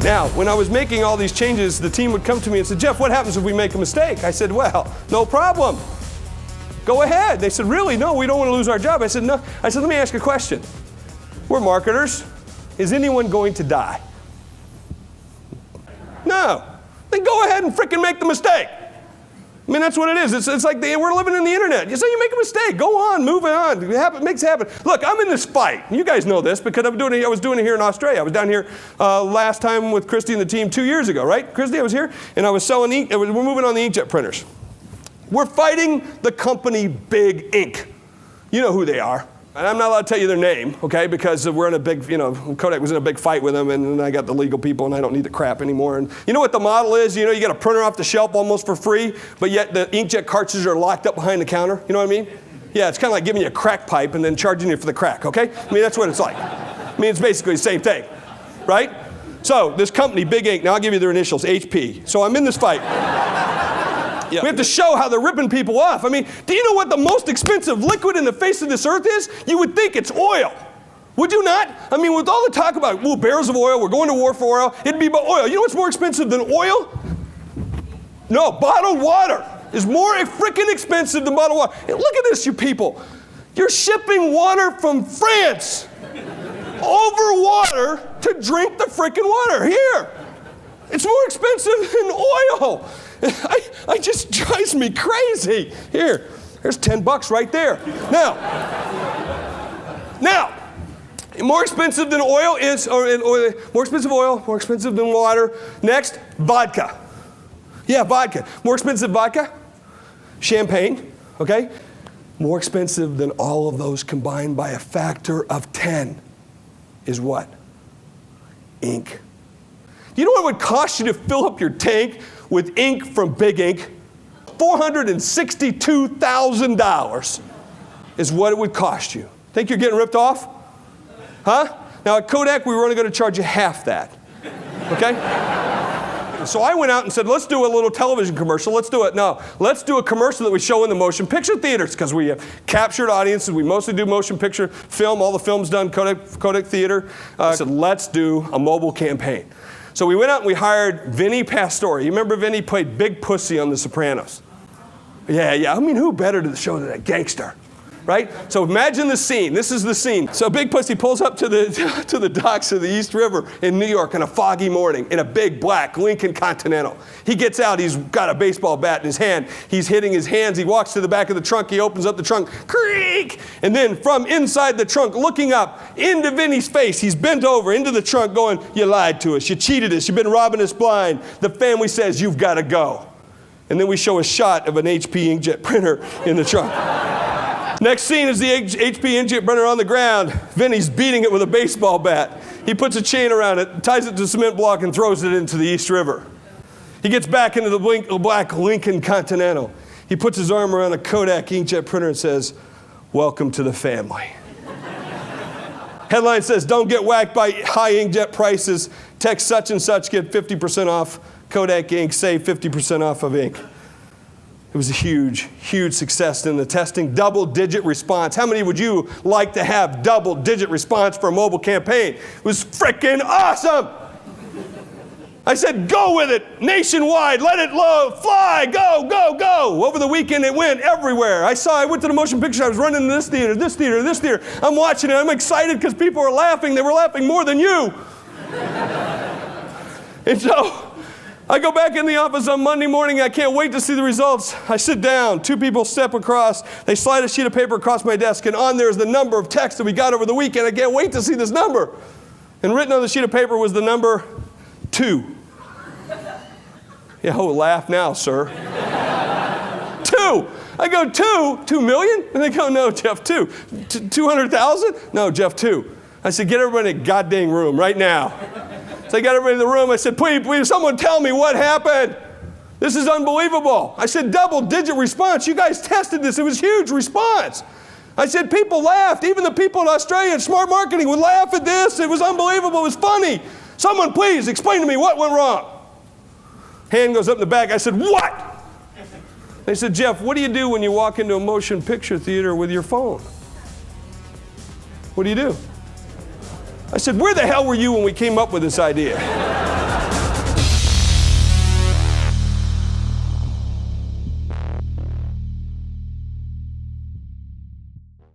Now, when I was making all these changes, the team would come to me and say, Jeff, what happens if we make a mistake? I said, well, no problem. Go ahead. They said, really? No, we don't want to lose our job. I said, no. I said, let me ask you a question. We're marketers. Is anyone going to die? No. Then go ahead and freaking make the mistake. I mean, that's what it is. It's like we're living in the internet. You say you make a mistake. Go on, move on. It makes it happen. Look, I'm in this fight. You guys know this because I was doing it here in Australia. I was down here last time with Christy and the team 2 years ago, right? Christy, I was here, and I was selling ink. We're moving on the inkjet printers. We're fighting the company Big Ink. You know who they are. And I'm not allowed to tell you their name, okay, because we're in a big, Kodak was in a big fight with them, and I got the legal people, and I don't need the crap anymore. And you know what the model is? You get a printer off the shelf almost for free, but yet the inkjet cartridges are locked up behind the counter. You know what I mean? Yeah, it's kind of like giving you a crack pipe and then charging you for the crack, okay? I mean, that's what it's like. I mean, it's basically the same thing, right? So this company, Big Ink, now I'll give you their initials, HP. So I'm in this fight. Yeah. We have to show how they're ripping people off. I mean, do you know what the most expensive liquid in the face of this earth is? You would think it's oil. Would you not? I mean, with all the talk about, barrels of oil, we're going to war for oil, it'd be about oil. You know what's more expensive than oil? No, bottled water is more freaking expensive than bottled water. And look at this, you people. You're shipping water from France over water to drink the freaking water here. It's more expensive than oil. I just drives me crazy. There's $10 right there. Now, more expensive than oil is, more expensive oil, more expensive than water. Next, vodka. Yeah, vodka. More expensive vodka, champagne, okay? More expensive than all of those combined by a factor of 10 is what? Ink. You know what it would cost you to fill up your tank with ink from Big Ink? $462,000 is what it would cost you. Think you're getting ripped off? Huh? Now at Kodak, we were only going to charge you half that. Okay? So I went out and said, let's do a little television commercial. Let's do a commercial that we show in the motion picture theaters, because we have captured audiences. We mostly do motion picture film. All the film's done Kodak Theater. I said, let's do a mobile campaign. So we went out and we hired Vinny Pastore. You remember Vinny played Big Pussy on The Sopranos? Yeah. I mean, who better to show than a gangster, right? So imagine the scene. This is the scene. So Big Pussy pulls up to the docks of the East River in New York on a foggy morning in a big black Lincoln Continental. He gets out. He's got a baseball bat in his hand. He's hitting his hands. He walks to the back of the trunk. He opens up the trunk. Creak! And then from inside the trunk, looking up into Vinny's face, he's bent over into the trunk going, you lied to us. You cheated us. You've been robbing us blind. The family says you've got to go. And then we show a shot of an HP inkjet printer in the trunk. Next scene is the HP inkjet printer on the ground. Vinny's beating it with a baseball bat. He puts a chain around it, ties it to a cement block, and throws it into the East River. He gets back into the black Lincoln Continental. He puts his arm around a Kodak inkjet printer and says, welcome to the family. Headline says, don't get whacked by high inkjet prices. Text such and such, get 50% off Kodak ink, save 50% off of ink. It was a huge, huge success in the testing. Double-digit response. How many would you like to have double-digit response for a mobile campaign? It was freaking awesome. I said, go with it, nationwide, let it fly, go, go, go. Over the weekend, it went everywhere. I went to the motion picture, I was running in this theater, this theater, this theater. I'm watching it, I'm excited because people are laughing. They were laughing more than you. And so, I go back in the office on Monday morning. I can't wait to see the results. I sit down. 2 people step across. They slide a sheet of paper across my desk, and on there is the number of texts that we got over the weekend. I can't wait to see this number. And written on the sheet of paper was the number 2. Yeah, laugh now, sir. 2. I go, 2 million? And they go, no, Jeff, 200,000? No, Jeff, 2. I said, get everybody in a goddamn room right now. So I got everybody in the room. I said, please, someone tell me what happened. This is unbelievable. I said, double-digit response. You guys tested this. It was huge response. I said, people laughed. Even the people in Australia in smart marketing would laugh at this. It was unbelievable. It was funny. Someone, please, explain to me what went wrong. Hand goes up in the back. I said, what? They said, Jeff, what do you do when you walk into a motion picture theater with your phone? What do you do? I said, where the hell were you when we came up with this idea?